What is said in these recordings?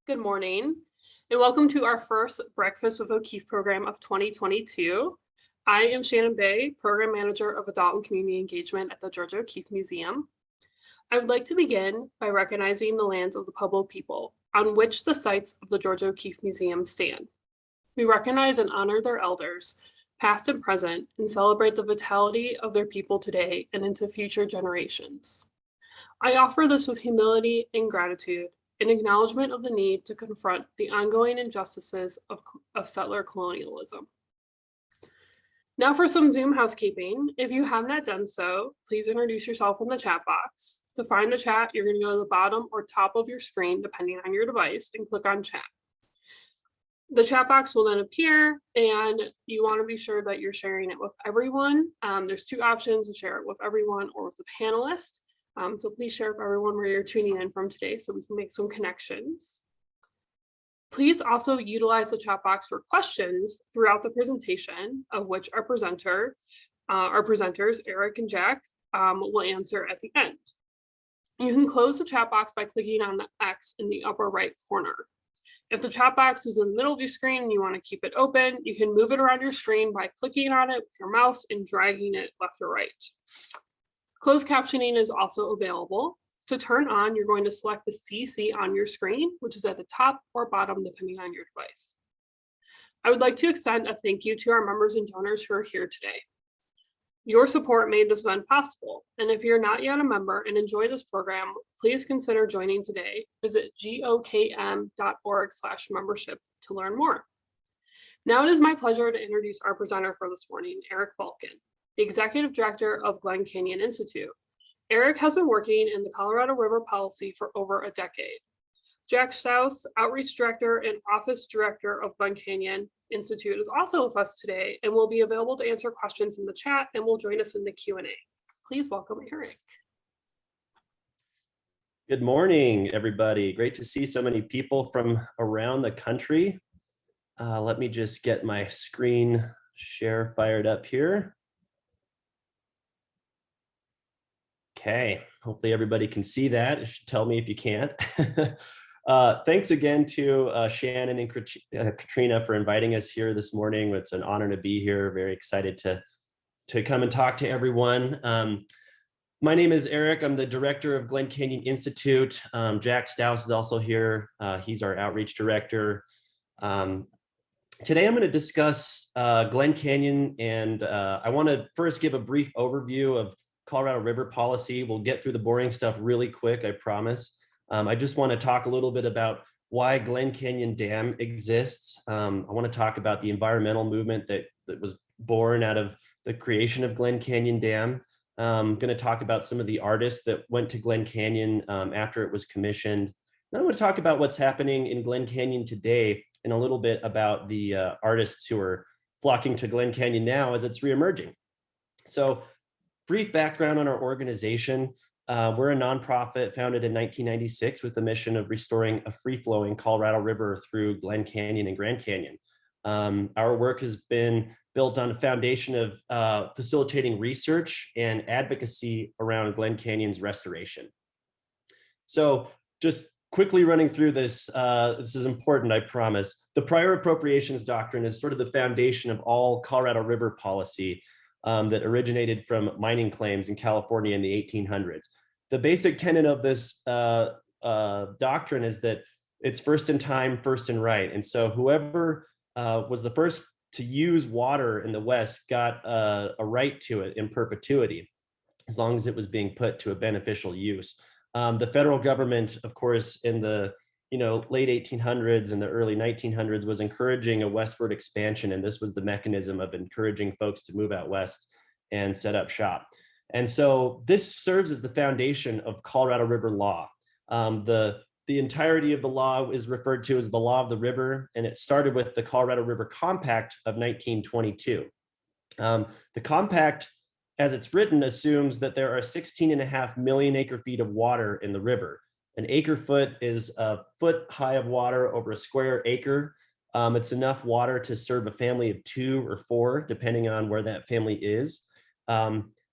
Good morning, and welcome to our first Breakfast with O'Keefe program of 2022. I am Shannon Bay, Program Manager of Adult and Community Engagement at the Georgia O'Keeffe Museum. I would like to begin by recognizing the lands of the Pueblo people on which the sites of the Georgia O'Keeffe Museum stand. We recognize and honor their elders, past and present, and celebrate the vitality of their people today and into future generations. I offer this with humility and gratitude, in acknowledgement of the need to confront the ongoing injustices of settler colonialism. Now for some Zoom housekeeping. If you have not done so, please introduce yourself in the chat box. To find the chat, you're going to go to the bottom or top of your screen, depending on your device, and click on chat. The chat box will then appear, and you want to be sure that you're sharing it with everyone. There's two options: to share it with everyone or with the panelists. So please share with everyone where you're tuning in from today so we can make some connections. Please also utilize the chat box for questions throughout the presentation, of which our presenters, Eric and Jack, will answer at the end. You can close the chat box by clicking on the X in the upper right corner. If the chat box is in the middle of your screen and you want to keep it open, you can move it around your screen by clicking on it with your mouse and dragging it left or right. Closed captioning is also available. To turn on, you're going to select the CC on your screen, which is at the top or bottom, depending on your device. I would like to extend a thank you to our members and donors who are here today. Your support made this event possible, and if you're not yet a member and enjoy this program, please consider joining today. Visit gokm.org/membership to learn more. Now it is my pleasure to introduce our presenter for this morning, Eric Balken, the Executive Director of Glen Canyon Institute. Eric has been working in the Colorado River policy for over a decade. Jack Stauss, Outreach Director and Office Director of Glen Canyon Institute, is also with us today and will be available to answer questions in the chat and will join us in the Q&A. Please welcome Eric. Good morning, everybody. Great to see so many people from around the country. Let me just get my screen share fired up here. Okay, hopefully everybody can see that. You should tell me if you can't. Thanks again to Shannon and Katrina for inviting us here this morning. It's an honor to be here. Very excited to come and talk to everyone. My name is Eric. I'm the director of Glen Canyon Institute. Jack Stauss is also here. He's our outreach director. Today I'm going to discuss Glen Canyon, and I want to first give a brief overview of Colorado River policy. We'll get through the boring stuff really quick, I promise. I just want to talk a little bit about why Glen Canyon Dam exists. I want to talk about the environmental movement that was born out of the creation of Glen Canyon Dam. I'm going to talk about some of the artists that went to Glen Canyon after it was commissioned. Then I'm going to talk about what's happening in Glen Canyon today and a little bit about the artists who are flocking to Glen Canyon now as it's reemerging. So, brief background on our organization. We're a nonprofit founded in 1996 with the mission of restoring a free-flowing Colorado River through Glen Canyon and Grand Canyon. Our work has been built on a foundation of facilitating research and advocacy around Glen Canyon's restoration. So just quickly running through this, this is important, I promise. The prior appropriations doctrine is sort of the foundation of all Colorado River policy. That originated from mining claims in California in the 1800s. The basic tenet of this doctrine is that it's first in time, first in right. And so whoever was the first to use water in the West got a right to it in perpetuity, as long as it was being put to a beneficial use. The federal government, of course, in the late 1800s and the early 1900s was encouraging a westward expansion, and this was the mechanism of encouraging folks to move out west and set up shop. And so this serves as the foundation of Colorado River law. The entirety of the law is referred to as the Law of the River, and it started with the Colorado River Compact of 1922. The compact, as it's written, assumes that there are 16.5 million acre feet of water in the river. An acre foot is a foot high of water over a square acre. It's enough water to serve a family of 2 or 4, depending on where that family is.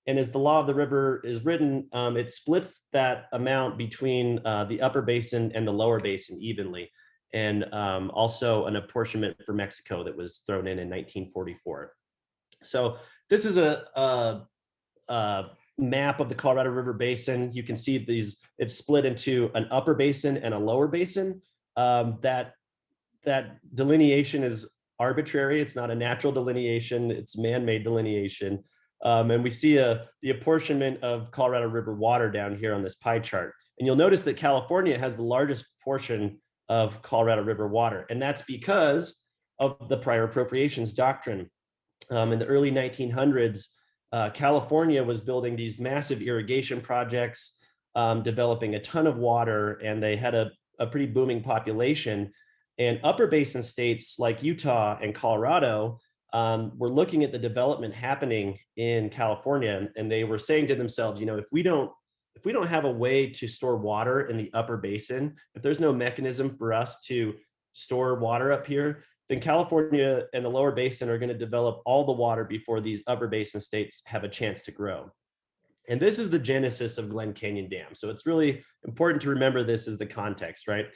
And as the Law of the River is written, it splits that amount between the upper basin and the lower basin evenly. and also an apportionment for Mexico that was thrown in 1944. So this is a map of the Colorado River Basin. You can see it's split into an upper basin and a lower basin. That delineation is arbitrary. It's not a natural delineation, it's man-made delineation. And we see the apportionment of Colorado River water down here on this pie chart. And you'll notice that California has the largest portion of Colorado River water. And that's because of the prior appropriations doctrine. In the early 1900s, California was building these massive irrigation projects, developing a ton of water, and they had a pretty booming population. And upper basin states like Utah and Colorado were looking at the development happening in California, and they were saying to themselves, if we don't have a way to store water in the upper basin, if there's no mechanism for us to store water up here, then California and the lower basin are going to develop all the water before these upper basin states have a chance to grow. And this is the genesis of Glen Canyon Dam. So it's really important to remember this as the context, right?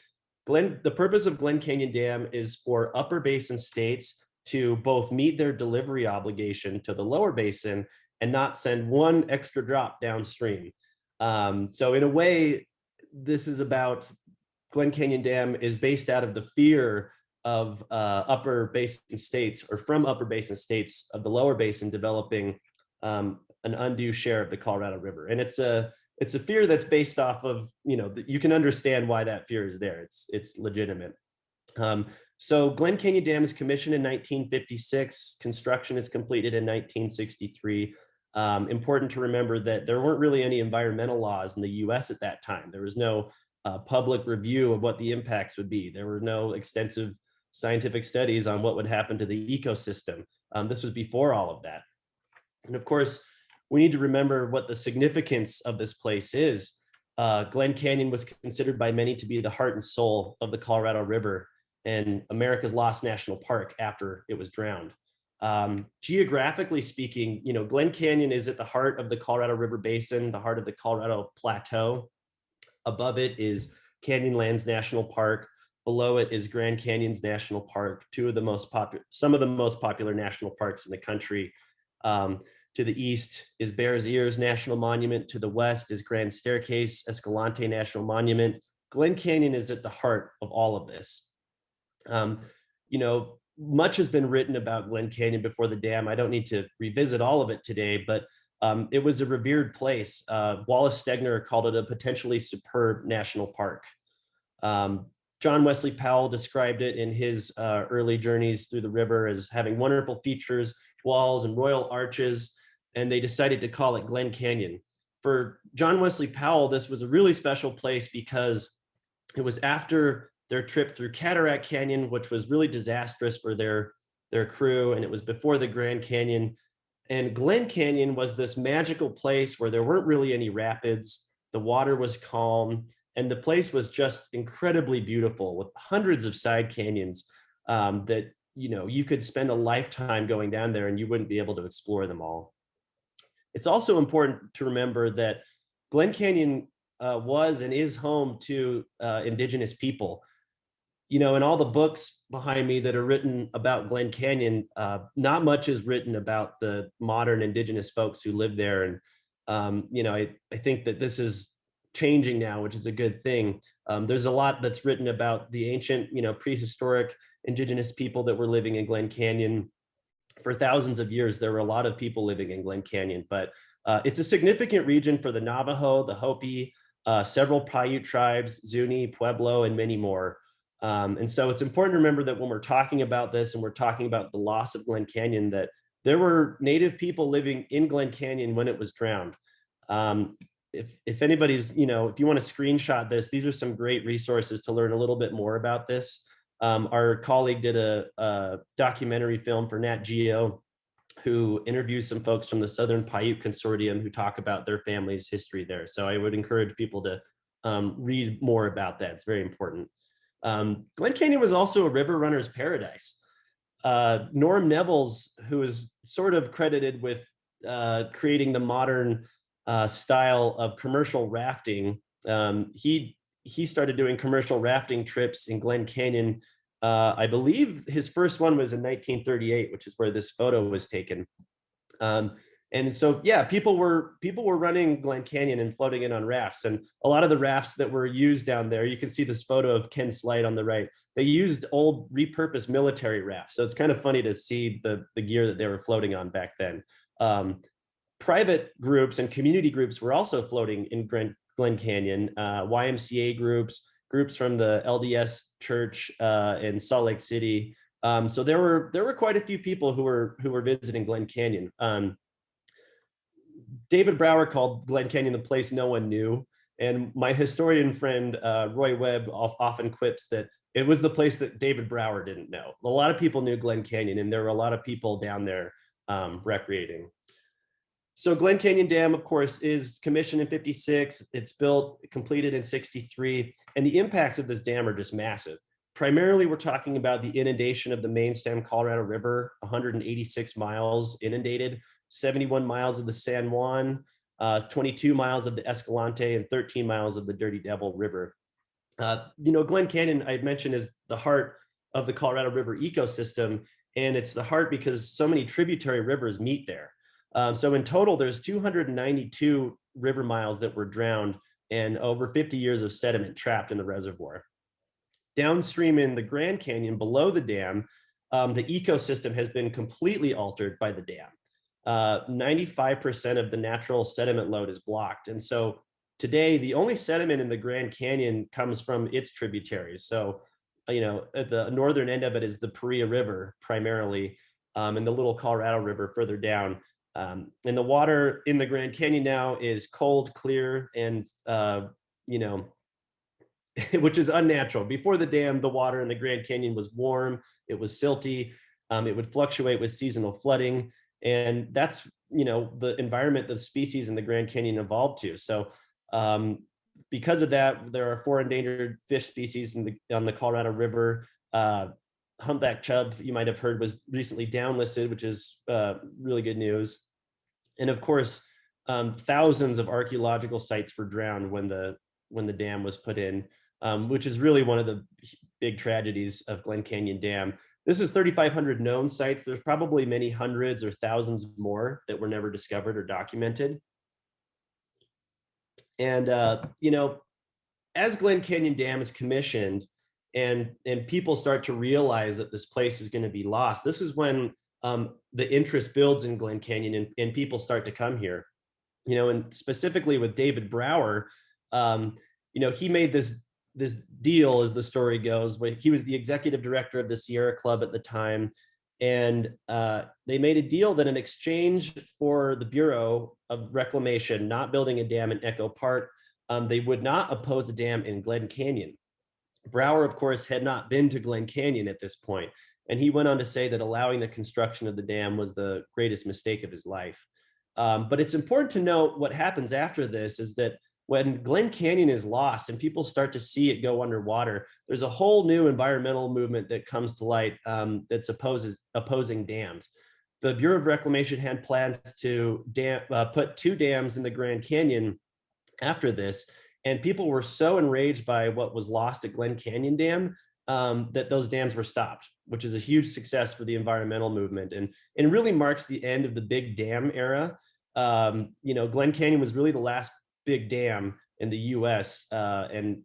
The purpose of Glen Canyon Dam is for upper basin states to both meet their delivery obligation to the lower basin and not send one extra drop downstream. So in a way, this is about Glen Canyon Dam is based out of the fear of upper basin states, or from upper basin states of the lower basin developing an undue share of the Colorado River. And it's a fear that's based off of, you can understand why that fear is there. It's legitimate. So Glen Canyon Dam is commissioned in 1956. Construction is completed in 1963. Important to remember that there weren't really any environmental laws in the US at that time. There was no public review of what the impacts would be. There were no extensive scientific studies on what would happen to the ecosystem. This was before all of that. And of course, we need to remember what the significance of this place is. Glen Canyon was considered by many to be the heart and soul of the Colorado River and America's lost national park after it was drowned. Geographically speaking, Glen Canyon is at the heart of the Colorado River Basin, the heart of the Colorado Plateau. Above it is Canyonlands National Park. Below it is Grand Canyons National Park, some of the most popular national parks in the country. To the east is Bears Ears National Monument. To the west is Grand Staircase Escalante National Monument. Glen Canyon is at the heart of all of this. Much has been written about Glen Canyon before the dam. I don't need to revisit all of it today, but it was a revered place. Wallace Stegner called it a potentially superb national park. John Wesley Powell described it in his early journeys through the river as having wonderful features, walls, and royal arches, and they decided to call it Glen Canyon. For John Wesley Powell, this was a really special place because it was after their trip through Cataract Canyon, which was really disastrous for their crew, and it was before the Grand Canyon. And Glen Canyon was this magical place where there weren't really any rapids, the water was calm, and the place was just incredibly beautiful with hundreds of side canyons that you could spend a lifetime going down there and you wouldn't be able to explore them all. It's also important to remember that Glen Canyon was and is home to indigenous people. In all the books behind me that are written about Glen Canyon, not much is written about the modern indigenous folks who live there. And, I think that this is changing now, which is a good thing. There's a lot that's written about the ancient, prehistoric indigenous people that were living in Glen Canyon. For thousands of years, there were a lot of people living in Glen Canyon, but it's a significant region for the Navajo, the Hopi, several Paiute tribes, Zuni, Pueblo, and many more. And so it's important to remember that when we're talking about this and we're talking about the loss of Glen Canyon, that there were native people living in Glen Canyon when it was drowned. If anybody's, if you want to screenshot this, these are some great resources to learn a little bit more about this. Our colleague did a documentary film for Nat Geo who interviews some folks from the Southern Paiute Consortium who talk about their family's history there. So I would encourage people to read more about that. It's very important. Glen Canyon was also a river runner's paradise. Norm Nevels, who is sort of credited with creating the modern style of commercial rafting, he he started doing commercial rafting trips in Glen Canyon. I believe his first one was in 1938, which is where this photo was taken. And so, yeah, people were running Glen Canyon and floating in on rafts. And a lot of the rafts that were used down there, you can see this photo of Ken Slide on the right. They used old repurposed military rafts. So it's kind of funny to see the gear that they were floating on back then. Private groups and community groups were also floating in Glen Canyon. YMCA groups from the LDS Church in Salt Lake City. So there were quite a few people who were visiting Glen Canyon. David Brower called Glen Canyon the place no one knew. And my historian friend, Roy Webb, often quips that it was the place that David Brower didn't know. A lot of people knew Glen Canyon, and there were a lot of people down there recreating. So Glen Canyon Dam, of course, is commissioned in 56. It's built, completed in 63. And the impacts of this dam are just massive. Primarily, we're talking about the inundation of the main stem Colorado River, 186 miles inundated, 71 miles of the San Juan, 22 miles of the Escalante, and 13 miles of the Dirty Devil River. Glen Canyon, I mentioned, is the heart of the Colorado River ecosystem, and it's the heart because so many tributary rivers meet there. So in total, there's 292 river miles that were drowned and over 50 years of sediment trapped in the reservoir. Downstream in the Grand Canyon below the dam, the ecosystem has been completely altered by the dam. 95% of the natural sediment load is blocked. And so today, the only sediment in the Grand Canyon comes from its tributaries. So, at the northern end of it is the Paria River primarily, and the Little Colorado River further down. And the water in the Grand Canyon now is cold, clear, and, which is unnatural. Before the dam, the water in the Grand Canyon was warm, it was silty, it would fluctuate with seasonal flooding. And that's, the environment that species in the Grand Canyon evolved to. So because of that, there are 4 endangered fish species on the Colorado River. Humpback chub, you might have heard, was recently downlisted, which is really good news. And of course, thousands of archaeological sites were drowned when the dam was put in, which is really one of the big tragedies of Glen Canyon Dam. This is 3,500 known sites. There's probably many hundreds or thousands more that were never discovered or documented. And, as Glen Canyon Dam is commissioned and people start to realize that this place is going to be lost, this is when the interest builds in Glen Canyon and people start to come here. And specifically with David Brower, he made this deal, as the story goes, where he was the executive director of the Sierra Club at the time. And they made a deal that in exchange for the Bureau of Reclamation not building a dam in Echo Park, they would not oppose a dam in Glen Canyon. Brower, of course, had not been to Glen Canyon at this point, and he went on to say that allowing the construction of the dam was the greatest mistake of his life. But it's important to note what happens after this is that when Glen Canyon is lost and people start to see it go underwater, there's a whole new environmental movement that comes to light that's opposing dams. The Bureau of Reclamation had plans to put 2 dams in the Grand Canyon after this, and people were so enraged by what was lost at Glen Canyon Dam that those dams were stopped, which is a huge success for the environmental movement, and really marks the end of the big dam era. Glen Canyon was really the last big dam in the US. And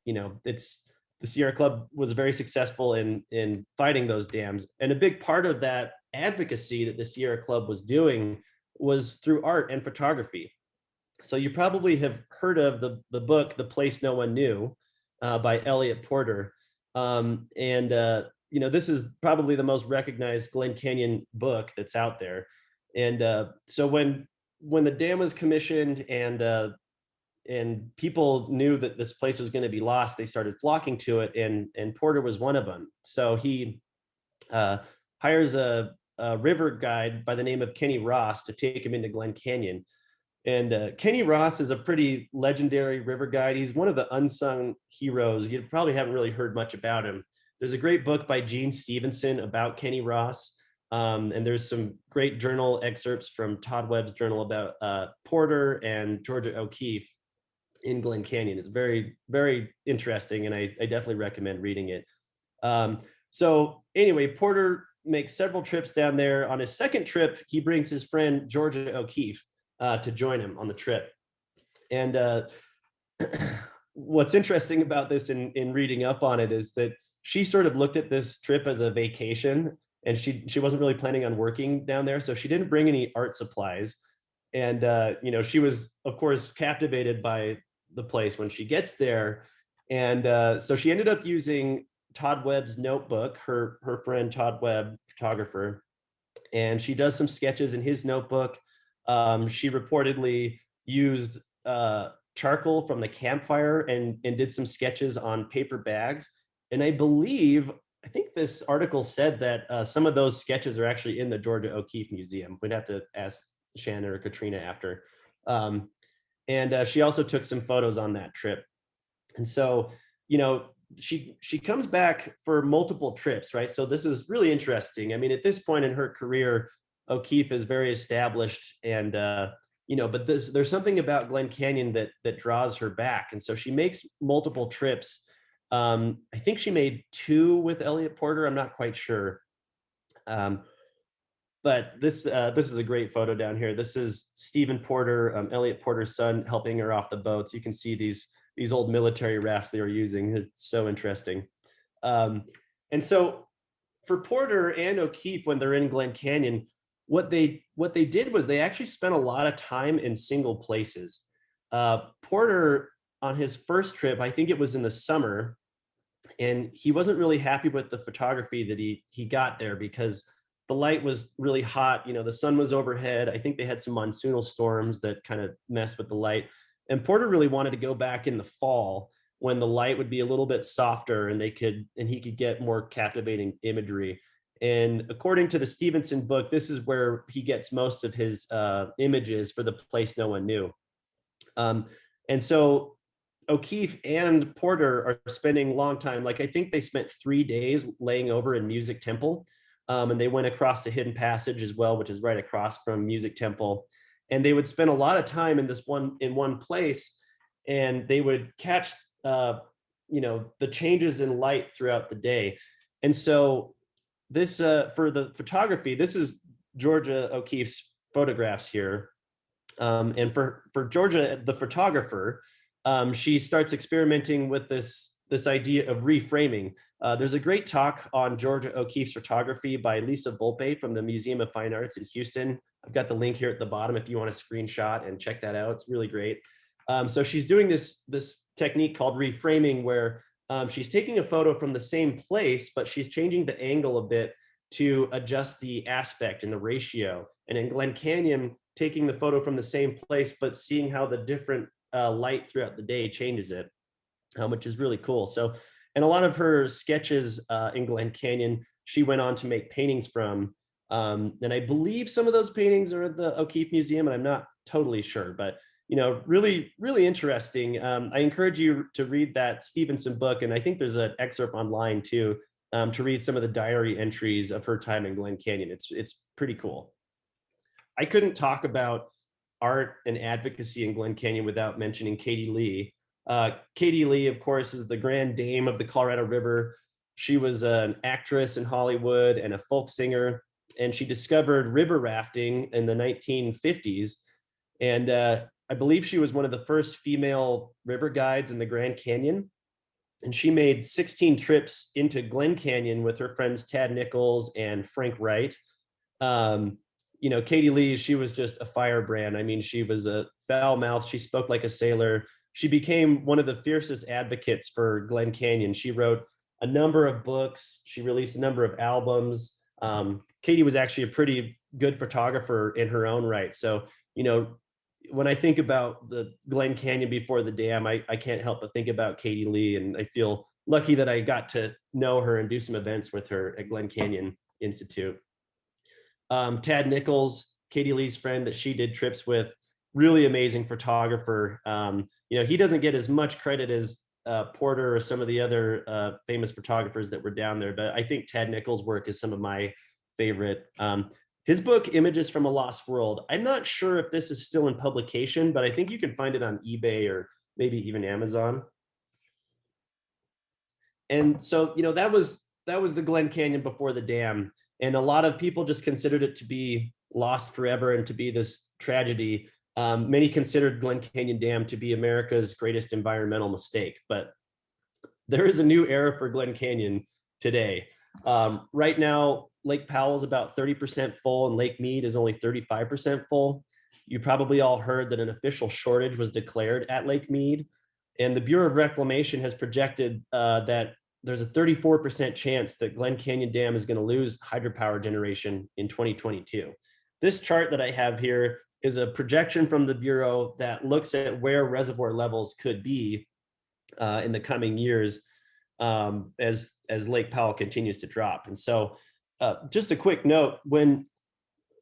the Sierra Club was very successful in fighting those dams. And a big part of that advocacy that the Sierra Club was doing was through art and photography. So you probably have heard of the book, The Place No One Knew, by Elliot Porter. This is probably the most recognized Glen Canyon book that's out there. And so when the dam was commissioned and people knew that this place was going to be lost, they started flocking to it, and Porter was one of them. So he hires a river guide by the name of Kenny Ross to take him into Glen Canyon. And Kenny Ross is a pretty legendary river guide. He's one of the unsung heroes. You probably haven't really heard much about him. There's a great book by Gene Stevenson about Kenny Ross. And there's some great journal excerpts from Todd Webb's journal about Porter and Georgia O'Keeffe. in Glen Canyon. It's very, very interesting, and I definitely recommend reading it. So anyway, Porter makes several trips down there. On his second trip, he brings his friend Georgia O'Keeffe to join him on the trip. And what's interesting about this in reading up on it is that she sort of looked at this trip as a vacation, and she wasn't really planning on working down there, so she didn't bring any art supplies. And she was, of course, captivated by the place when she gets there. And so she ended up using Todd Webb's notebook, her friend Todd Webb, photographer, and she does some sketches in his notebook. She reportedly used charcoal from the campfire and did some sketches on paper bags. And I think this article said that some of those sketches are actually in the Georgia O'Keeffe Museum. We'd have to ask Shannon or Katrina after. And she also took some photos on that trip. And so, she comes back for multiple trips, right? So this is really interesting. I mean, at this point in her career, O'Keeffe is very established, and but there's something about Glen Canyon that draws her back, and so she makes multiple trips. I think she made 2 with Elliot Porter. I'm not quite sure. But this is a great photo down here. This is Stephen Porter, Elliot Porter's son, helping her off the boats. You can see these old military rafts they were using. It's so interesting. And so for Porter and O'Keeffe, when they're in Glen Canyon, what they did was they actually spent a lot of time in single places. Porter, on his first trip, I think it was in the summer, and he wasn't really happy with the photography that he got there because the light was really hot. The sun was overhead. I think they had some monsoonal storms that kind of messed with the light. And Porter really wanted to go back in the fall when the light would be a little bit softer and he could get more captivating imagery. And according to the Stevenson book, this is where he gets most of his images for The Place No One Knew. And so O'Keeffe and Porter are spending long time. Like, I think they spent 3 days laying over in Music Temple. And they went across the Hidden Passage as well, which is right across from Music Temple. And they would spend a lot of time in one place, and they would catch the changes in light throughout the day. And so this for the photography, this is Georgia O'Keeffe's photographs here. And for Georgia, the photographer, she starts experimenting with this idea of reframing. There's a great talk on Georgia O'Keeffe's photography by Lisa Volpe from the Museum of Fine Arts in Houston. I've got the link here at the bottom if you want to screenshot and check that out. It's really great. So she's doing this technique called reframing, where she's taking a photo from the same place, but she's changing the angle a bit to adjust the aspect and the ratio. And in Glen Canyon, taking the photo from the same place, but seeing how the different light throughout the day changes it, which is really cool. So, and a lot of her sketches in Glen Canyon, she went on to make paintings from. And I believe some of those paintings are at the O'Keeffe Museum, and I'm not totally sure, but really, really interesting. I encourage you to read that Stevenson book, and I think there's an excerpt online too, to read some of the diary entries of her time in Glen Canyon. It's pretty cool. I couldn't talk about art and advocacy in Glen Canyon without mentioning Katie Lee. Katie Lee, of course, is the grand dame of the Colorado River. She was an actress in Hollywood and a folk singer, and she discovered river rafting in the 1950s. And I believe she was one of the first female river guides in the Grand Canyon. And she made 16 trips into Glen Canyon with her friends Tad Nichols and Frank Wright. Katie Lee, she was just a firebrand. I mean, she was a foul mouth. She spoke like a sailor. She became one of the fiercest advocates for Glen Canyon. She wrote a number of books. She released a number of albums. Katie was actually a pretty good photographer in her own right. So, when I think about the Glen Canyon before the dam, I can't help but think about Katie Lee, and I feel lucky that I got to know her and do some events with her at Glen Canyon Institute. Tad Nichols, Katie Lee's friend that she did trips with, really amazing photographer. He doesn't get as much credit as Porter or some of the other famous photographers that were down there, but I think Tad Nichols' work is some of my favorite. His book, Images from a Lost World, I'm not sure if this is still in publication, but I think you can find it on eBay or maybe even Amazon. And so, that was the Glen Canyon before the dam. And a lot of people just considered it to be lost forever and to be this tragedy. Many considered Glen Canyon Dam to be America's greatest environmental mistake, but there is a new era for Glen Canyon today. Right now, Lake Powell is about 30% full and Lake Mead is only 35% full. You probably all heard that an official shortage was declared at Lake Mead. And the Bureau of Reclamation has projected that there's a 34% chance that Glen Canyon Dam is going to lose hydropower generation in 2022. This chart that I have here is a projection from the Bureau that looks at where reservoir levels could be in the coming years as Lake Powell continues to drop. And so just a quick note,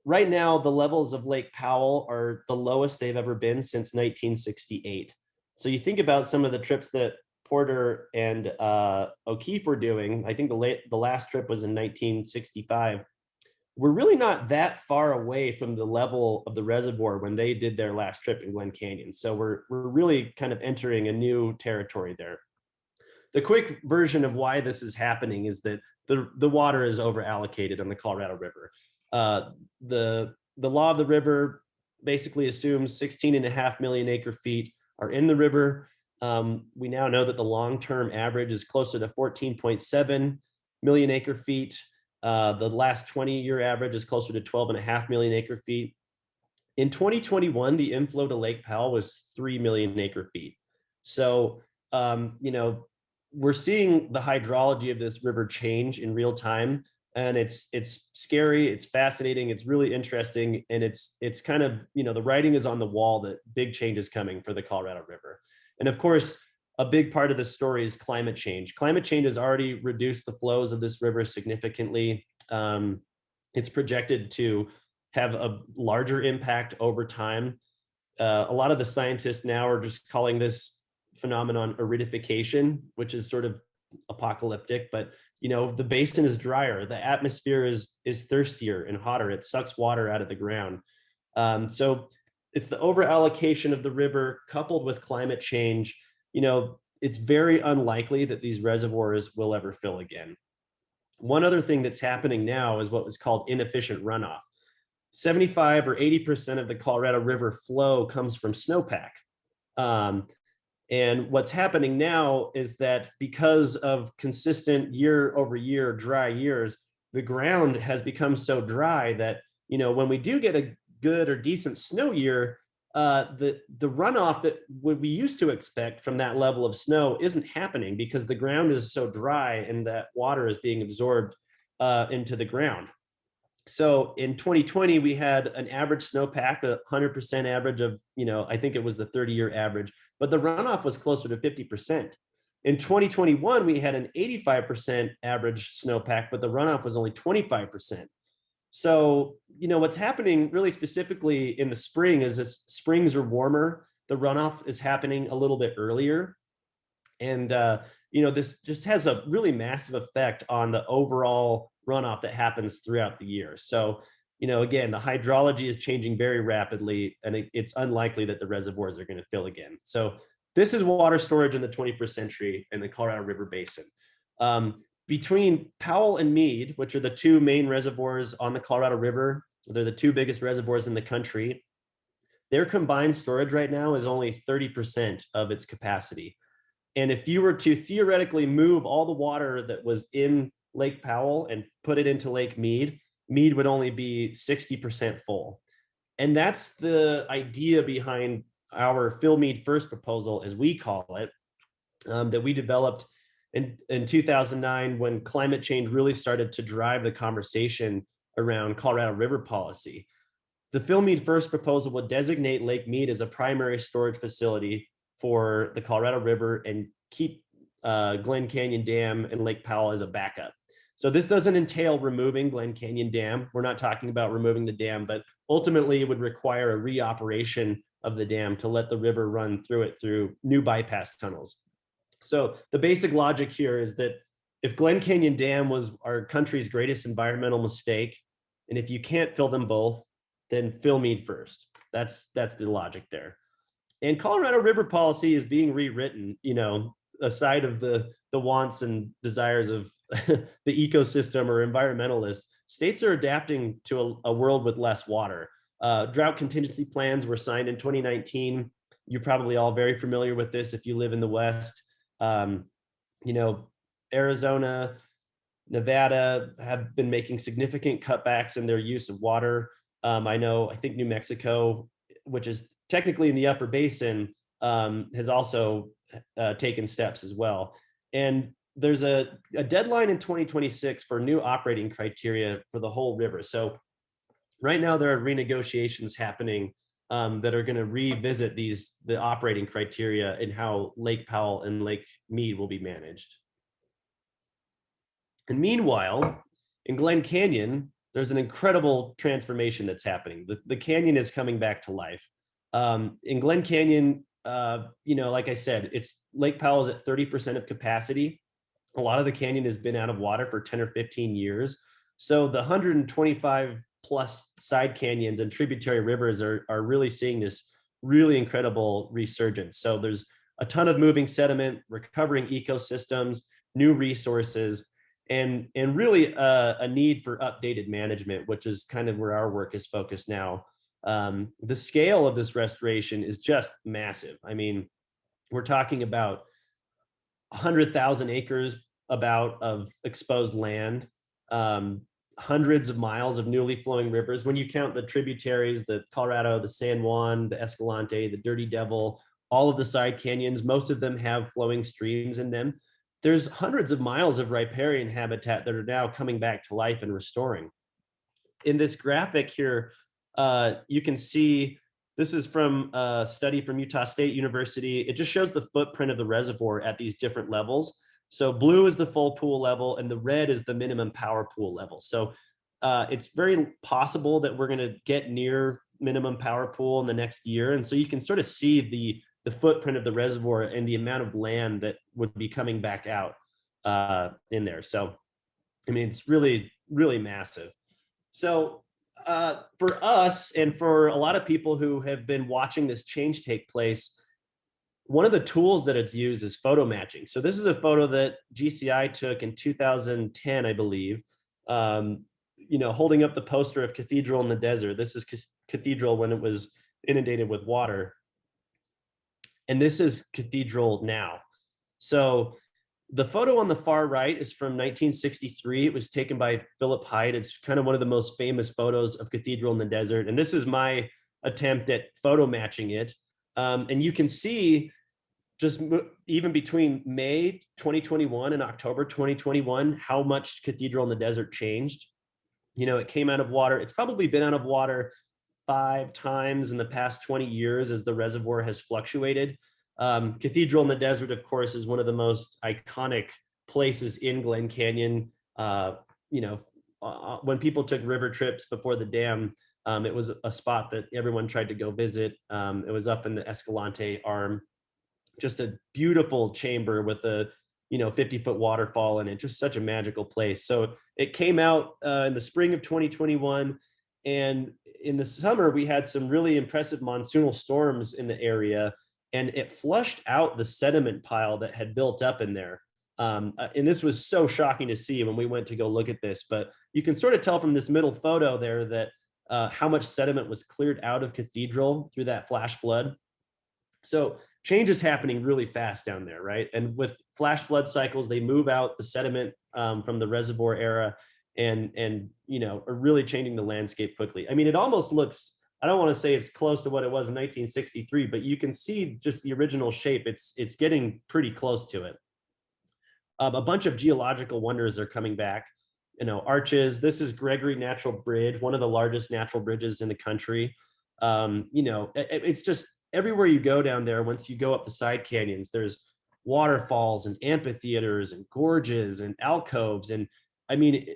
right now the levels of Lake Powell are the lowest they've ever been since 1968. So you think about some of the trips that Porter and O'Keefe were doing. I think the last trip was in 1965. We're really not that far away from the level of the reservoir when they did their last trip in Glen Canyon. So we're really kind of entering a new territory there. The quick version of why this is happening is that the water is over allocated on the Colorado River. The law of the river basically assumes 16.5 million acre feet are in the river. We now know that the long-term average is closer to 14.7 million acre feet. The last 20-year average is closer to 12.5 million acre feet. In 2021, the inflow to Lake Powell was 3 million acre feet. So, we're seeing the hydrology of this river change in real time, and it's scary, it's fascinating, it's really interesting, and it's kind of, the writing is on the wall that big change is coming for the Colorado River. And of course, a big part of the story is climate change. Climate change has already reduced the flows of this river significantly. It's projected to have a larger impact over time. A lot of the scientists now are just calling this phenomenon aridification, which is sort of apocalyptic, but the basin is drier, the atmosphere is thirstier and hotter, it sucks water out of the ground. So it's the over allocation of the river coupled with climate change. It's very unlikely that these reservoirs will ever fill again. One other thing that's happening now is what was called inefficient runoff. 75 or 80% of the Colorado River flow comes from snowpack. And what's happening now is that because of consistent year over year dry years, the ground has become so dry that, when we do get a good or decent snow year, the runoff that we used to expect from that level of snow isn't happening because the ground is so dry and that water is being absorbed into the ground. So in 2020, we had an average snowpack, 100% average of, I think it was the 30-year average, but the runoff was closer to 50%. In 2021, we had an 85% average snowpack, but the runoff was only 25%. So, what's happening really specifically in the spring is as springs are warmer, the runoff is happening a little bit earlier. And, this just has a really massive effect on the overall runoff that happens throughout the year. So, again, the hydrology is changing very rapidly, and it's unlikely that the reservoirs are going to fill again. So this is water storage in the 21st century in the Colorado River Basin. Between Powell and Mead, which are the two main reservoirs on the Colorado River, they're the two biggest reservoirs in the country. Their combined storage right now is only 30% of its capacity. And if you were to theoretically move all the water that was in Lake Powell and put it into Lake Mead, Mead would only be 60% full. And that's the idea behind our Fill Mead First proposal, as we call it, that we developed in 2009 when climate change really started to drive the conversation around Colorado River policy. The Fill Mead First proposal would designate Lake Mead as a primary storage facility for the Colorado River and keep Glen Canyon Dam and Lake Powell as a backup. So this doesn't entail removing Glen Canyon Dam. We're not talking about removing the dam, but ultimately it would require a reoperation of the dam to let the river run through it through new bypass tunnels. So the basic logic here is that if Glen Canyon Dam was our country's greatest environmental mistake, and if you can't fill them both, then fill Mead first. That's the logic there. And Colorado river policy is being rewritten, aside of the wants and desires of the ecosystem or environmentalists. States are adapting to a world with less water. Drought contingency plans were signed in 2019. You're probably all very familiar with this if you live in the West. Um, Arizona, Nevada have been making significant cutbacks in their use of water. I think New Mexico, which is technically in the upper basin, has also taken steps as well. And there's a deadline in 2026 for new operating criteria for the whole river. So right now there are renegotiations happening that are going to revisit the operating criteria and how Lake Powell and Lake Mead will be managed. And meanwhile, in Glen Canyon, there's an incredible transformation that's happening. The canyon is coming back to life. In Glen Canyon, like I said, it's Lake Powell is at 30% of capacity. A lot of the canyon has been out of water for 10 or 15 years. So the 125 plus side canyons and tributary rivers are really seeing this really incredible resurgence. So there's a ton of moving sediment, recovering ecosystems, new resources, and really a need for updated management, which is kind of where our work is focused now. The scale of this restoration is just massive. I mean, we're talking about 100,000 acres of exposed land, hundreds of miles of newly flowing rivers. When you count the tributaries, the Colorado, the San Juan, the Escalante, the Dirty Devil, all of the side canyons, most of them have flowing streams in them. There's hundreds of miles of riparian habitat that are now coming back to life and restoring. In this graphic here, you can see this is from a study from Utah State University. It just shows the footprint of the reservoir at these different levels. So blue is the full pool level and the red is the minimum power pool level. So it's very possible that we're going to get near minimum power pool in the next year. And so you can sort of see the footprint of the reservoir and the amount of land that would be coming back out in there. So, I mean, it's really, really massive. So for us and for a lot of people who have been watching this change take place, one of the tools that it's used is photo matching. So this is a photo that GCI took in 2010, I believe, holding up the poster of Cathedral in the Desert. This is Cathedral when it was inundated with water. And this is Cathedral now. So the photo on the far right is from 1963. It was taken by Philip Hyde. It's kind of one of the most famous photos of Cathedral in the Desert. And this is my attempt at photo matching it. And you can see just even between May 2021 and October 2021, how much Cathedral in the Desert changed. It came out of water. It's probably been out of water 5 times in the past 20 years as the reservoir has fluctuated. Cathedral in the Desert, of course, is one of the most iconic places in Glen Canyon. When people took river trips before the dam, it was a spot that everyone tried to go visit. It was up in the Escalante arm, just a beautiful chamber with a 50-foot waterfall in it, just such a magical place. So it came out in the spring of 2021, and in the summer we had some really impressive monsoonal storms in the area, and it flushed out the sediment pile that had built up in there. And this was so shocking to see when we went to go look at this, but you can sort of tell from this middle photo there that how much sediment was cleared out of Cathedral through that flash flood. So change is happening really fast down there, right? And with flash flood cycles, they move out the sediment from the reservoir era and are really changing the landscape quickly. I mean, it almost looks, I don't want to say it's close to what it was in 1963, but you can see just the original shape. It's getting pretty close to it. A bunch of geological wonders are coming back. Arches. This is Gregory Natural Bridge, one of the largest natural bridges in the country. It's just everywhere you go down there, once you go up the side canyons, there's waterfalls and amphitheaters and gorges and alcoves. And I mean,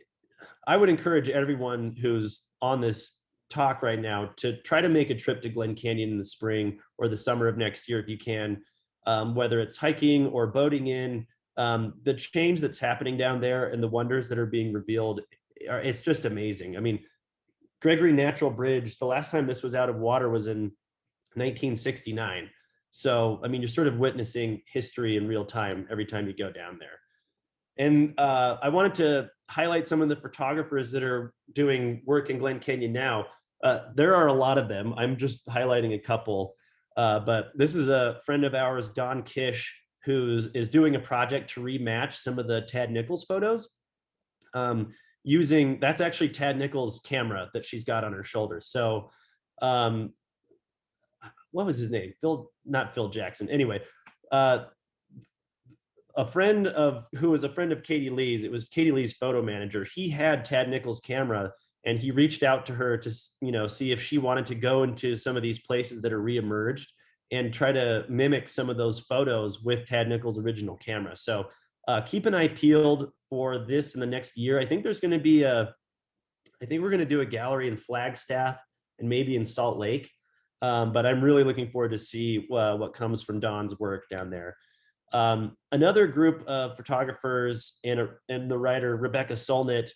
I would encourage everyone who's on this talk right now to try to make a trip to Glen Canyon in the spring or the summer of next year if you can, whether it's hiking or boating in. The change that's happening down there and the wonders that are being revealed, it's just amazing. I mean, Gregory Natural Bridge, the last time this was out of water was in 1969. So, I mean, you're sort of witnessing history in real time every time you go down there. And I wanted to highlight some of the photographers that are doing work in Glen Canyon now. There are a lot of them. I'm just highlighting a couple. But this is a friend of ours, Don Kish, is doing a project to rematch some of the Tad Nichols photos. That's actually Tad Nichols' camera that she's got on her shoulder. So what was his name? Not Phil Jackson. Anyway, who was a friend of Katie Lee's, it was Katie Lee's photo manager. He had Tad Nichols' camera, and he reached out to her to, see if she wanted to go into some of these places that are reemerged and try to mimic some of those photos with Tad Nichols' original camera. So keep an eye peeled for this in the next year. I think we're going to do a gallery in Flagstaff and maybe in Salt Lake. But I'm really looking forward to see what comes from Don's work down there. Another group of photographers and the writer Rebecca Solnit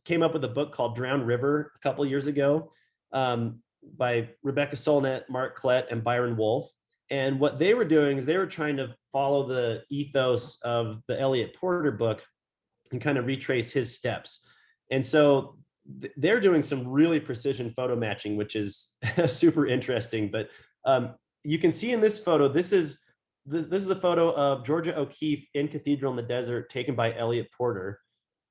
came up with a book called Drowned River a couple years ago by Rebecca Solnit, Mark Klett, and Byron Wolf. And what they were doing is they were trying to follow the ethos of the Elliott Porter book and kind of retrace his steps. And so they're doing some really precision photo matching, which is super interesting. But you can see in this photo, this is a photo of Georgia O'Keeffe in Cathedral in the Desert taken by Elliott Porter.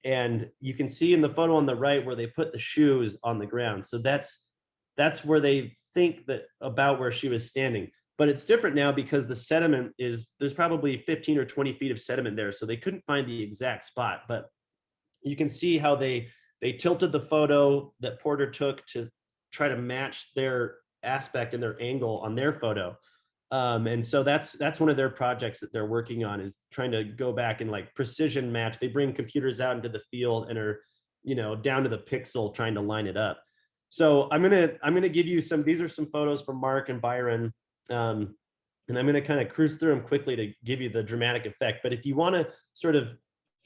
And you can see in the photo on the right where they put the shoes on the ground. So that's where they think that about where she was standing. But it's different now because the sediment there's probably 15 or 20 feet of sediment there. So they couldn't find the exact spot. But you can see how they tilted the photo that Porter took to try to match their aspect and their angle on their photo. And so that's one of their projects that they're working on, is trying to go back and like precision match. They bring computers out into the field and are, down to the pixel trying to line it up. So I'm gonna give you these are some photos from Mark and Byron. And I'm gonna kind of cruise through them quickly to give you the dramatic effect. But if you want to sort of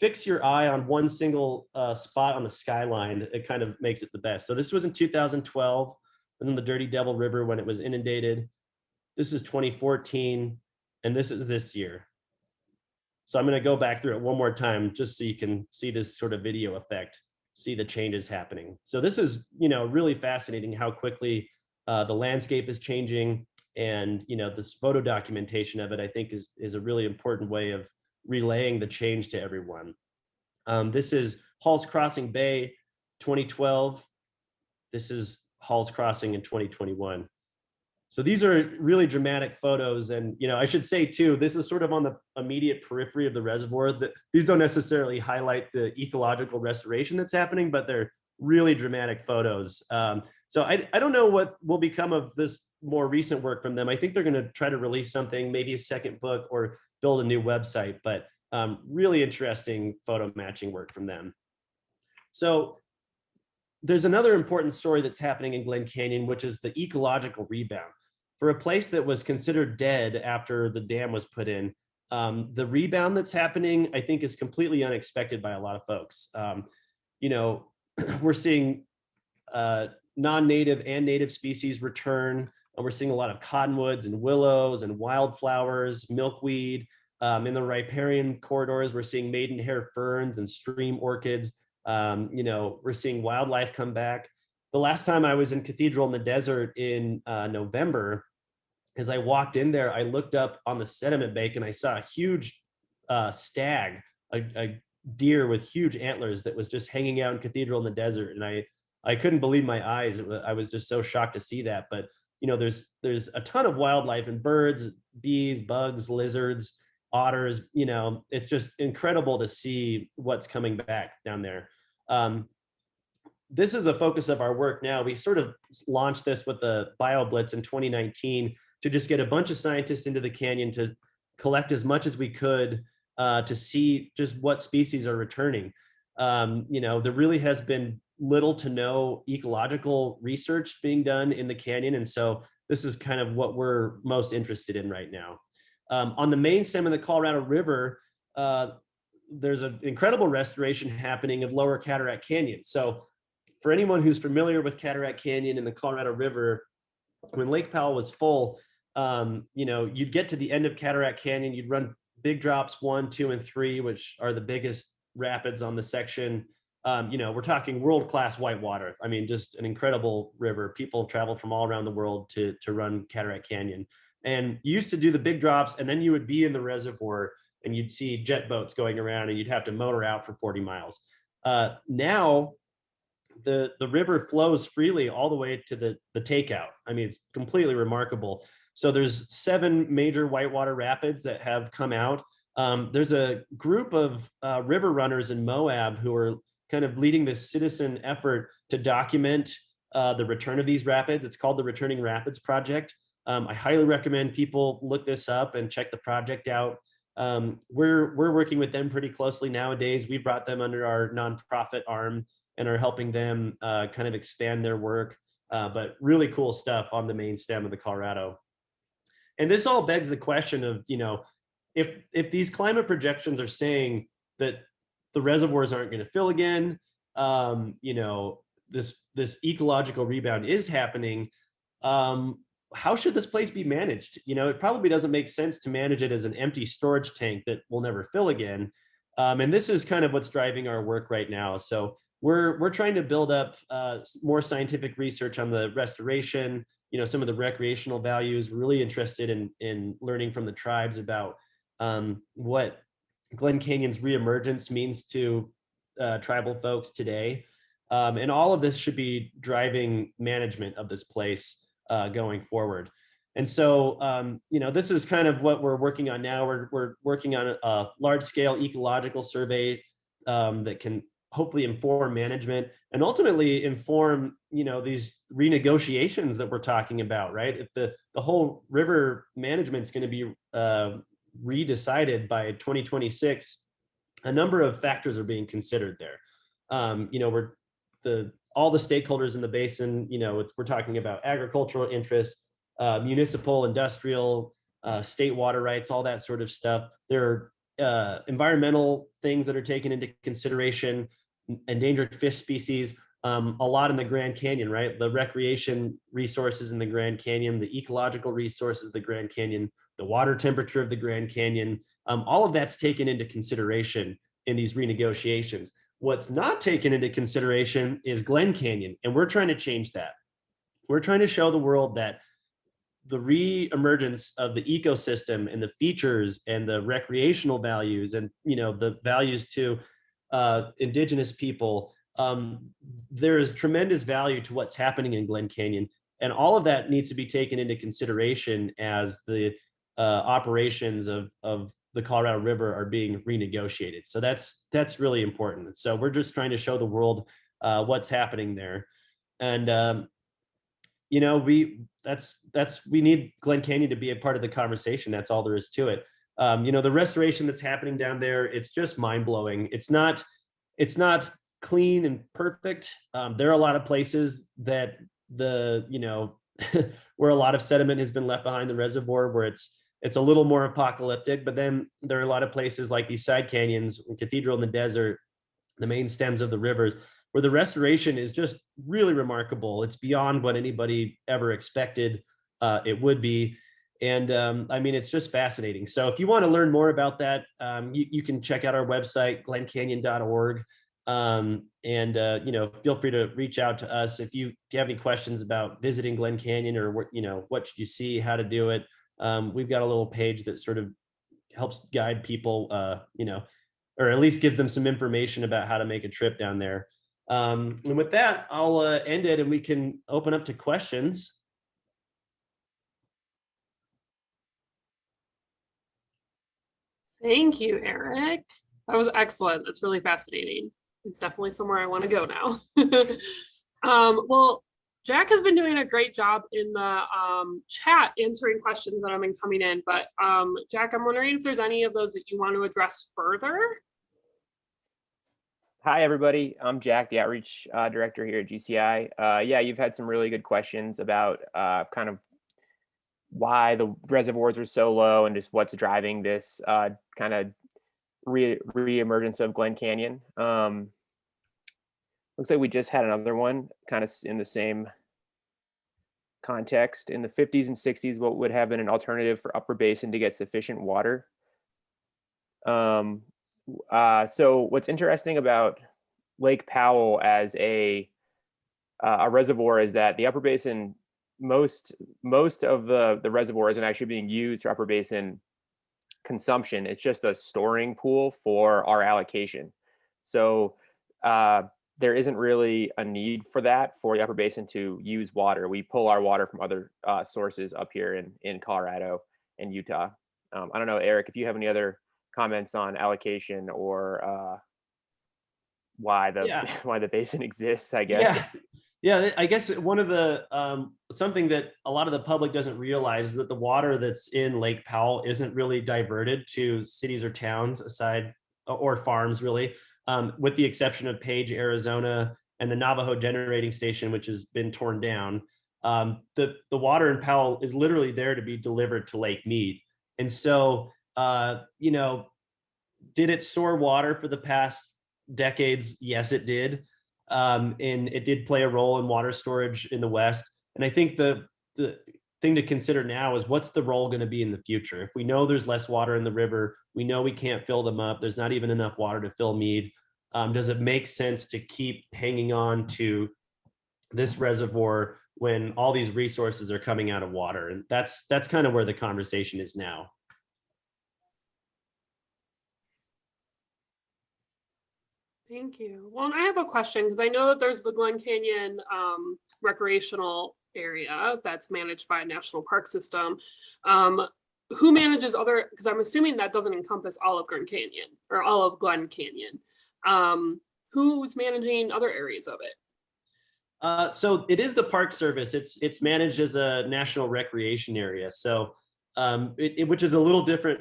fix your eye on one single spot on the skyline, it kind of makes it the best. So this was in 2012, and then the Dirty Devil River when it was inundated. This is 2014, and this is this year. So I'm going to go back through it one more time just so you can see this sort of video effect, see the changes happening. So this is, really fascinating how quickly the landscape is changing, and this photo documentation of it, I think, is a really important way of relaying the change to everyone. This is Hall's Crossing Bay, 2012. This is Hall's Crossing in 2021. So these are really dramatic photos. And, I should say too, this is sort of on the immediate periphery of the reservoir. These don't necessarily highlight the ecological restoration that's happening, but they're really dramatic photos. So I don't know what will become of this more recent work from them. I think they're going to try to release something, maybe a second book or build a new website, but really interesting photo matching work from them. So there's another important story that's happening in Glen Canyon, which is the ecological rebound. For a place that was considered dead after the dam was put in, the rebound that's happening, I think, is completely unexpected by a lot of folks. We're seeing non-native and native species return. We're seeing a lot of cottonwoods and willows and wildflowers, milkweed. In the riparian corridors, we're seeing maidenhair ferns and stream orchids. We're seeing wildlife come back. The last time I was in Cathedral in the Desert in November, as I walked in there, I looked up on the sediment bank and I saw a huge stag, a deer with huge antlers that was just hanging out in Cathedral in the Desert. And I couldn't believe my eyes. I was just so shocked to see that. But, there's a ton of wildlife and birds, bees, bugs, lizards, otters. It's just incredible to see what's coming back down there. This is a focus of our work now. We sort of launched this with the BioBlitz in 2019 to just get a bunch of scientists into the canyon to collect as much as we could to see just what species are returning. There really has been little to no ecological research being done in the canyon. And so this is kind of what we're most interested in right now. On the main stem of the Colorado River, there's an incredible restoration happening of Lower Cataract Canyon. So for anyone who's familiar with Cataract Canyon and the Colorado River, when Lake Powell was full, you'd get to the end of Cataract Canyon, you'd run big drops 1, 2, and 3, which are the biggest rapids on the section. We're talking world-class whitewater. I mean, just an incredible river. People travel from all around the world to run Cataract Canyon. And you used to do the big drops, and then you would be in the reservoir and you'd see jet boats going around and you'd have to motor out for 40 miles. Now, the river flows freely all the way to the takeout. I mean, it's completely remarkable. So there's 7 major whitewater rapids that have come out. There's a group of river runners in Moab who are kind of leading this citizen effort to document the return of these rapids. It's called the Returning Rapids Project. I highly recommend people look this up and check the project out. We're working with them pretty closely nowadays. We brought them under our nonprofit arm and are helping them kind of expand their work, but really cool stuff on the main stem of the Colorado. And this all begs the question of, if these climate projections are saying that the reservoirs aren't going to fill again, this ecological rebound is happening, how should this place be managed? It probably doesn't make sense to manage it as an empty storage tank that will never fill again. And this is kind of what's driving our work right now. So we're trying to build up more scientific research on the restoration, some of the recreational values. We're really interested in learning from the tribes about what Glen Canyon's reemergence means to tribal folks today. And all of this should be driving management of this place going forward. And so, this is kind of what we're working on now. We're working on a large-scale ecological survey that can hopefully inform management and ultimately inform, these renegotiations that we're talking about, right? If the whole river management is going to be redecided by 2026, a number of factors are being considered there. All the stakeholders in the basin, we're talking about agricultural interests, municipal, industrial, state water rights, all that sort of stuff. There are environmental things that are taken into consideration, endangered fish species, a lot in the Grand Canyon, right? The recreation resources in the Grand Canyon, the ecological resources of the Grand Canyon, the water temperature of the Grand Canyon, all of that's taken into consideration in these renegotiations. What's not taken into consideration is Glen Canyon, and we're trying to change that. We're trying to show the world that the re-emergence of the ecosystem and the features and the recreational values and the values to indigenous people, there is tremendous value to what's happening in Glen Canyon, and all of that needs to be taken into consideration as the operations of the Colorado River are being renegotiated. So that's really important. So we're just trying to show the world what's happening there, and we need Glen Canyon to be a part of the conversation. That's all there is to it. The restoration that's happening down there, it's just mind-blowing. It's not clean and perfect. There are a lot of places that where a lot of sediment has been left behind the reservoir where it's a little more apocalyptic, but then there are a lot of places like these side canyons, Cathedral in the Desert, the main stems of the rivers, where the restoration is just really remarkable. It's beyond what anybody ever expected it would be. And it's just fascinating. So if you want to learn more about that, you can check out our website, glencanyon.org. Feel free to reach out to us if you have any questions about visiting Glen Canyon or what should you see, how to do it. We've got a little page that sort of helps guide people, or at least gives them some information about how to make a trip down there. And with that, I'll end it and we can open up to questions. Thank you, Eric. That was excellent. That's really fascinating. It's definitely somewhere I want to go now. Well, Jack has been doing a great job in the chat answering questions that have been coming in. But Jack, I'm wondering if there's any of those that you want to address further. Hi, everybody. I'm Jack, the outreach director here at GCI. Yeah, you've had some really good questions about kind of why the reservoirs are so low and just what's driving this kind of re-emergence of Glen Canyon. Looks like we just had another one kind of in the same context, in the 50s and 60s, what would have been an alternative for Upper Basin to get sufficient water? So what's interesting about Lake Powell as a reservoir is that the Upper Basin, most of the reservoir isn't actually being used for Upper Basin consumption. It's just a storing pool for our allocation. So there isn't really a need for that for the Upper Basin to use water. We pull our water from other sources up here in Colorado and Utah. I don't know, Eric, if you have any other comments on allocation or why the Yeah. why the basin exists, I guess. Yeah, I guess one of the something that a lot of the public doesn't realize is that the water that's in Lake Powell isn't really diverted to cities or towns aside, or farms really, with the exception of Page, Arizona, and the Navajo generating station, which has been torn down. The water in Powell is literally there to be delivered to Lake Mead. And so, you know, did it store water for the past decades? Yes, it did. And it did play a role in water storage in the West. And I think the thing to consider now is, what's the role going to be in the future? If we know there's less water in the river, we know we can't fill them up, there's not even enough water to fill Mead. Does it make sense to keep hanging on to this reservoir when all these resources are coming out of water? And that's kind of where the conversation is now. Thank you. Well, and I have a question, because I know that there's the Glen Canyon recreational area that's managed by a national park system. Who manages other, because I'm assuming that doesn't encompass all of Grand Canyon or all of Glen Canyon. Who's managing other areas of it? So it is the Park Service. It's managed as a national recreation area. So which is a little different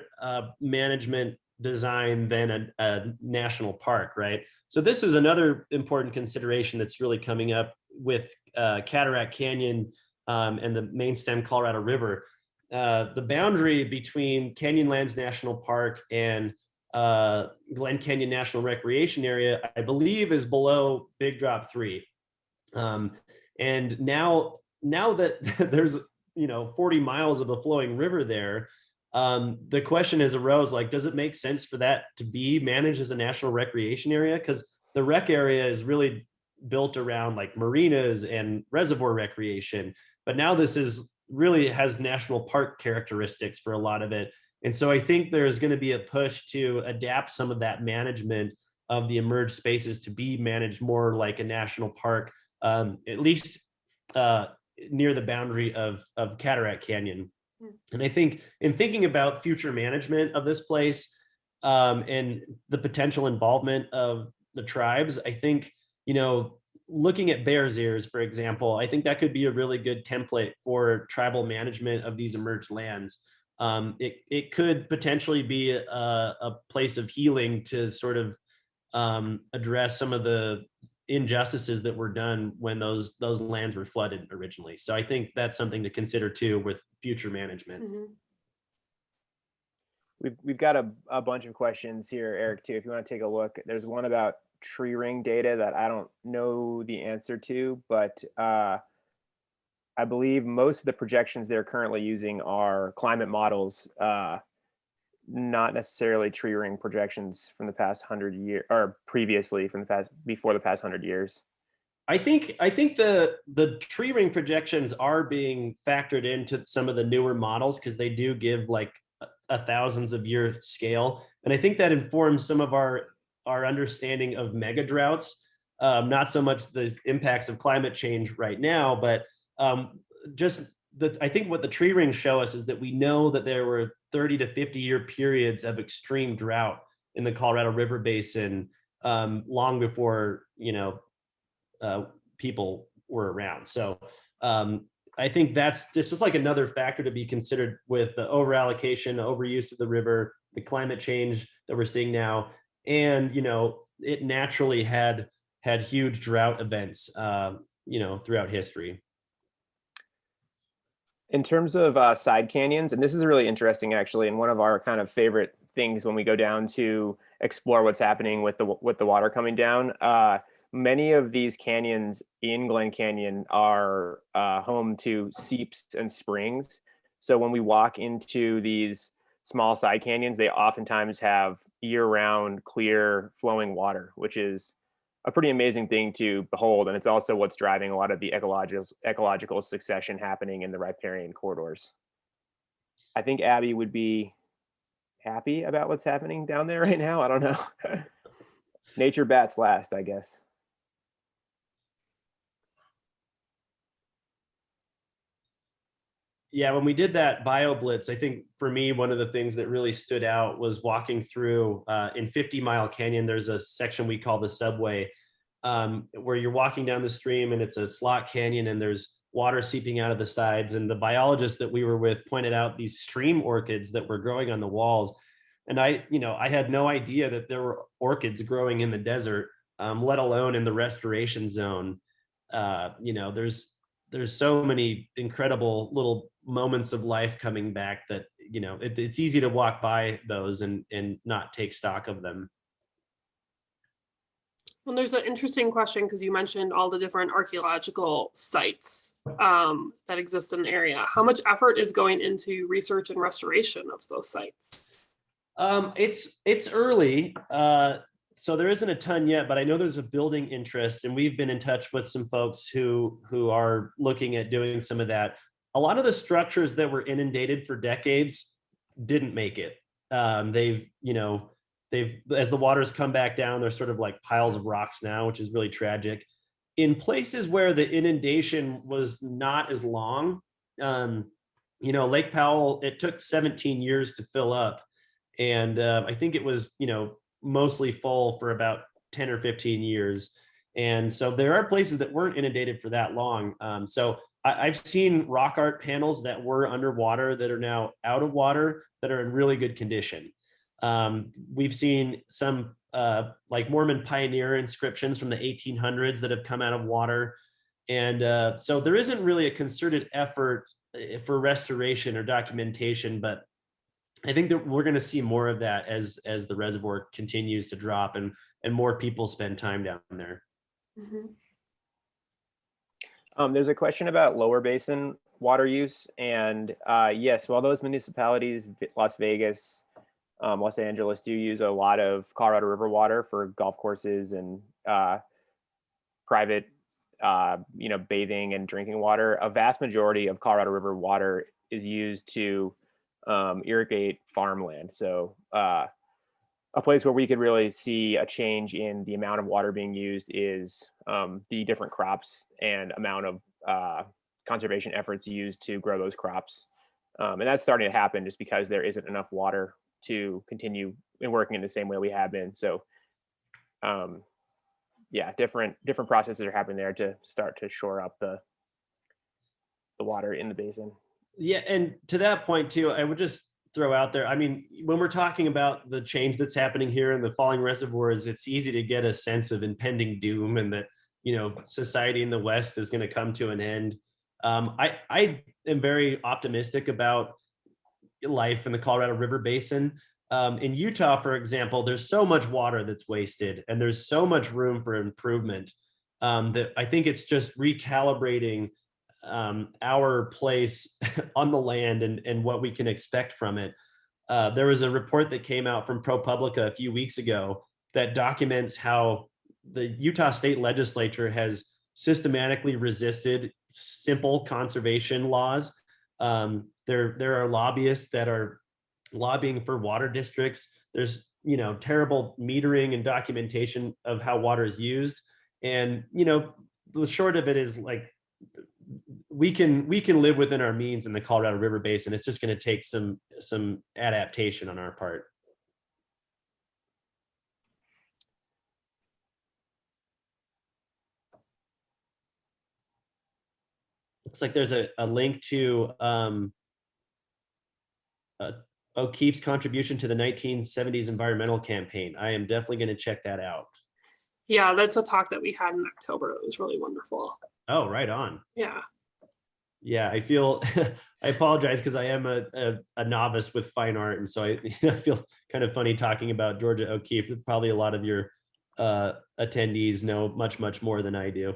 management design than a national park, right? So this is another important consideration that's really coming up with Cataract Canyon and the main stem Colorado River. The boundary between Canyonlands National Park and Glen Canyon National Recreation Area, I believe, is below Big Drop 3. And now that there's 40 miles of a flowing river there, the question has arose, like, does it make sense for that to be managed as a national recreation area? Because the rec area is really built around like marinas and reservoir recreation, but now this is really has national park characteristics for a lot of it. And so I think there's going to be a push to adapt some of that management of the emerged spaces to be managed more like a national park, at least near the boundary of Cataract Canyon. And I think in thinking about future management of this place and the potential involvement of the tribes, I think, looking at Bears Ears, for example, I think that could be a really good template for tribal management of these emerged lands. It could potentially be a place of healing to sort of address some of the injustices that were done when those lands were flooded originally. So I think that's something to consider too with future management. Mm-hmm. We've got a bunch of questions here, Eric, too. If you want to take a look, there's one about tree ring data that I don't know the answer to, but I believe most of the projections they're currently using are climate models, not necessarily tree ring projections from the past 100 years, or previously before the past 100 years. I think the tree ring projections are being factored into some of the newer models because they do give like a thousands of year scale, and I think that informs some of our understanding of mega droughts. Not so much the impacts of climate change right now, but I think what the tree rings show us is that we know that there were 30 to 50 year periods of extreme drought in the Colorado River Basin long before people were around. So I think that's just like another factor to be considered with the overallocation, overuse of the river, the climate change that we're seeing now, and it naturally had huge drought events throughout history. In terms of side canyons, and this is really interesting actually, and one of our kind of favorite things when we go down to explore what's happening with the water coming down. many of these canyons in Glen Canyon are home to seeps and springs. So when we walk into these small side canyons, they oftentimes have year-round clear flowing water, which is a pretty amazing thing to behold. And it's also what's driving a lot of the ecological succession happening in the riparian corridors. I think Abby would be happy about what's happening down there right now. I don't know. Nature bats last, I guess. Yeah, when we did that bio blitz, I think for me, one of the things that really stood out was walking through in 50 Mile Canyon. There's a section we call the subway, where you're walking down the stream and it's a slot canyon and there's water seeping out of the sides. And the biologist that we were with pointed out these stream orchids that were growing on the walls. And I had no idea that there were orchids growing in the desert, let alone in the restoration zone. There's so many incredible little moments of life coming back that, it's easy to walk by those and not take stock of them. Well, there's an interesting question because you mentioned all the different archaeological sites that exist in the area. How much effort is going into research and restoration of those sites? It's early, so there isn't a ton yet, but I know there's a building interest, and we've been in touch with some folks who are looking at doing some of that. A lot of the structures that were inundated for decades didn't make it. They've as the waters come back down, they're sort of like piles of rocks now, which is really tragic. In places where the inundation was not as long, Lake Powell, it took 17 years to fill up. And I think it was, mostly full for about 10 or 15 years. And so there are places that weren't inundated for that long. So I've seen rock art panels that were underwater that are now out of water that are in really good condition. We've seen some like Mormon pioneer inscriptions from the 1800s that have come out of water. And so there isn't really a concerted effort for restoration or documentation, but I think that we're going to see more of that as the reservoir continues to drop and more people spend time down there. Mm-hmm. There's a question about lower basin water use, and yes, while those municipalities, Las Vegas, Los Angeles, do use a lot of Colorado River water for golf courses and private, bathing and drinking water, a vast majority of Colorado River water is used to irrigate farmland. So a place where we could really see a change in the amount of water being used is the different crops and amount of conservation efforts used to grow those crops. And that's starting to happen just because there isn't enough water to continue in working in the same way we have been. So different processes are happening there to start to shore up the water in the basin. Yeah, and to that point too, I would just throw out there, I mean, when we're talking about the change that's happening here in the falling reservoirs, it's easy to get a sense of impending doom and that, society in the West is going to come to an end. I am very optimistic about life in the Colorado River Basin. In Utah, for example, there's so much water that's wasted and there's so much room for improvement that I think it's just recalibrating our place on the land and what we can expect from it. There was a report that came out from ProPublica a few weeks ago that documents how the Utah state legislature has systematically resisted simple conservation laws. There are lobbyists that are lobbying for water districts. There's terrible metering and documentation of how water is used. And the short of it is like we can live within our means in the Colorado River Basin. It's just going to take some adaptation on our part. Looks like there's a link to O'Keefe's contribution to the 1970s environmental campaign. I am definitely going to check that out. Yeah, that's a talk that we had in October. It was really wonderful. Oh, right on. Yeah. Yeah, I feel, I apologize because I am a novice with fine art. And so I feel kind of funny talking about Georgia O'Keeffe. Probably a lot of your attendees know much, much more than I do.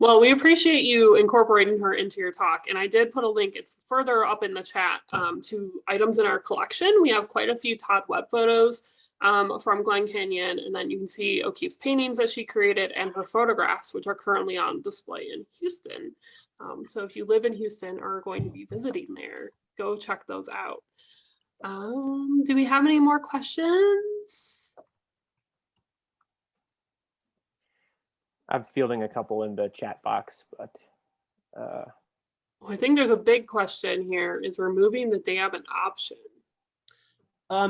Well, we appreciate you incorporating her into your talk. And I did put a link, it's further up in the chat, to items in our collection. We have quite a few Todd Webb photos from Glen Canyon. And then you can see O'Keeffe's paintings that she created and her photographs, which are currently on display in Houston. So if you live in Houston or are going to be visiting there, go check those out. Do we have any more questions? I'm fielding a couple in the chat box, but I think there's a big question here. Is removing the dam an option?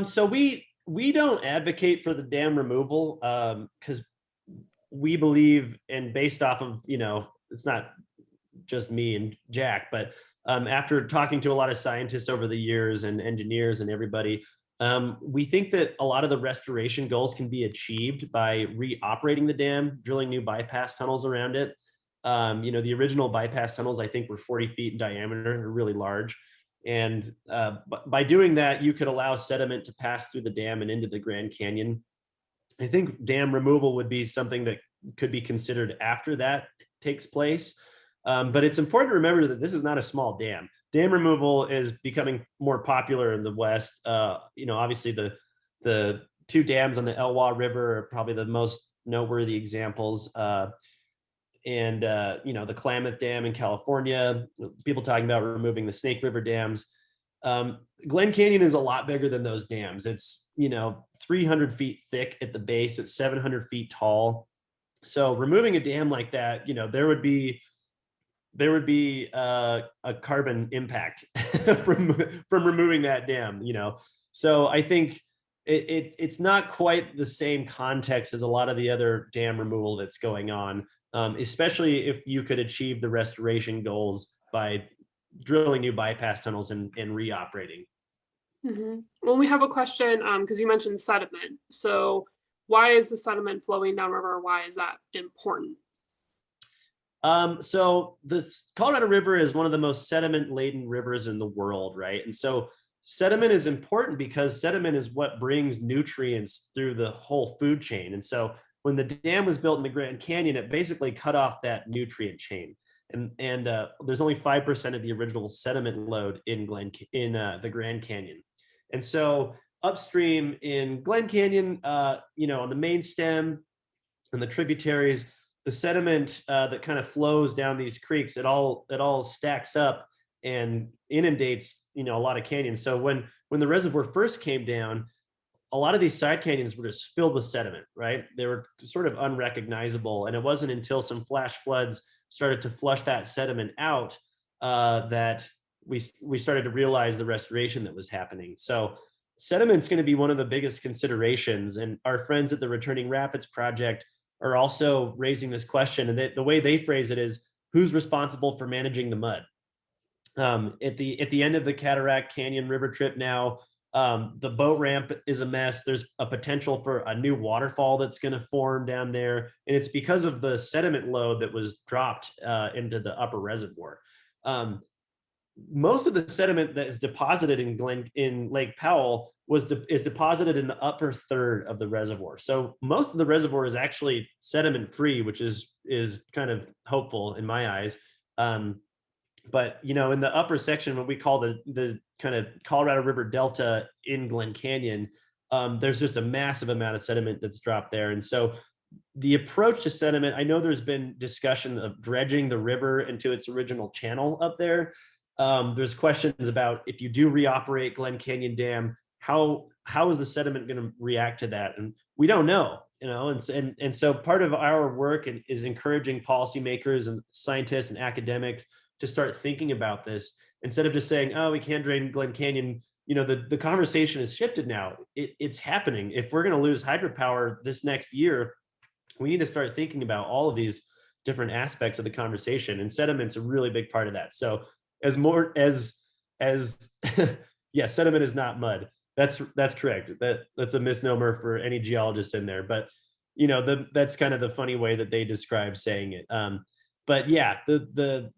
So we don't advocate for the dam removal because we believe, and based off of, it's not just me and Jack, but after talking to a lot of scientists over the years and engineers and everybody, we think that a lot of the restoration goals can be achieved by reoperating the dam, drilling new bypass tunnels around it. The original bypass tunnels, I think, were 40 feet in diameter, they're really large. And by doing that, you could allow sediment to pass through the dam and into the Grand Canyon. I think dam removal would be something that could be considered after that takes place. But it's important to remember that this is not a small dam. Dam removal is becoming more popular in the West. Obviously the two dams on the Elwha River are probably the most noteworthy examples. The Klamath Dam in California, people talking about removing the Snake River dams. Glen Canyon is a lot bigger than those dams. It's, 300 feet thick at the base, it's 700 feet tall. So removing a dam like that, there would be a carbon impact from removing that dam, So I think it's not quite the same context as a lot of the other dam removal that's going on, especially if you could achieve the restoration goals by drilling new bypass tunnels and reoperating. Mm-hmm. Well, we have a question because you mentioned sediment. So why is the sediment flowing downriver? Why is that important? So the Colorado River is one of the most sediment-laden rivers in the world, right? And so sediment is important because sediment is what brings nutrients through the whole food chain. And so when the dam was built in the Grand Canyon, it basically cut off that nutrient chain. And there's only 5% of the original sediment load in the Grand Canyon. And so upstream in Glen Canyon, on the main stem and the tributaries, the sediment that kind of flows down these creeks, it all stacks up and inundates, a lot of canyons. So when the reservoir first came down, a lot of these side canyons were just filled with sediment, right? They were sort of unrecognizable. And it wasn't until some flash floods started to flush that sediment out that we started to realize the restoration that was happening. So sediment's going to be one of the biggest considerations. And our friends at the Returning Rapids Project are also raising this question. And the way they phrase it is, who's responsible for managing the mud? At the end of the Cataract Canyon River trip now, the boat ramp is a mess. There's a potential for a new waterfall that's going to form down there. And it's because of the sediment load that was dropped into the upper reservoir. Most of the sediment that is deposited in Lake Powell is deposited in the upper third of the reservoir. So most of the reservoir is actually sediment free, which is kind of hopeful in my eyes. But in the upper section, what we call the kind of Colorado River Delta in Glen Canyon, there's just a massive amount of sediment that's dropped there. And so the approach to sediment, I know there's been discussion of dredging the river into its original channel up there. There's questions about if you do reoperate Glen Canyon Dam, how is the sediment going to react to that? And we don't know, and so part of our work is encouraging policymakers and scientists and academics to start thinking about this instead of just saying, oh, we can't drain Glen Canyon. The conversation has shifted now. It's happening. If we're going to lose hydropower this next year, we need to start thinking about all of these different aspects of the conversation, and sediment's a really big part of that. So yeah, sediment is not mud. That's correct. That's a misnomer for any geologists in there, but that's kind of the funny way that they describe saying it. But yeah, the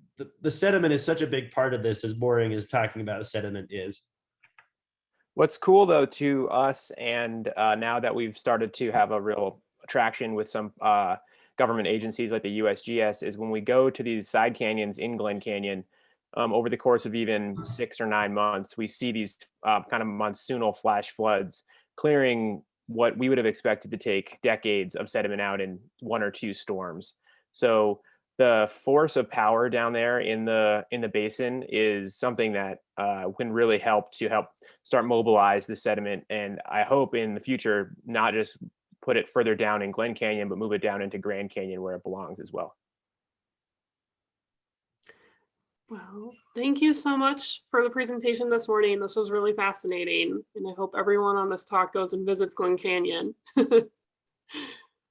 sediment is such a big part of this, as boring as talking about sediment is. What's cool though to us, and now that we've started to have a real traction with some government agencies like the USGS, is when we go to these side canyons in Glen Canyon, over the course of even 6 or 9 months, we see these kind of monsoonal flash floods clearing what we would have expected to take decades of sediment out in 1 or 2 storms. So the force of power down there in the basin is something that can really help start mobilize the sediment, and I hope in the future not just put it further down in Glen Canyon, but move it down into Grand Canyon where it belongs as well. Well, thank you so much for the presentation this morning. This was really fascinating, and I hope everyone on this talk goes and visits Glen Canyon.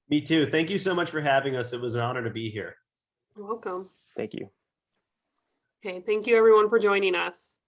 Me too. Thank you so much for having us. It was an honor to be here. You're welcome. Thank you. Okay, thank you everyone for joining us.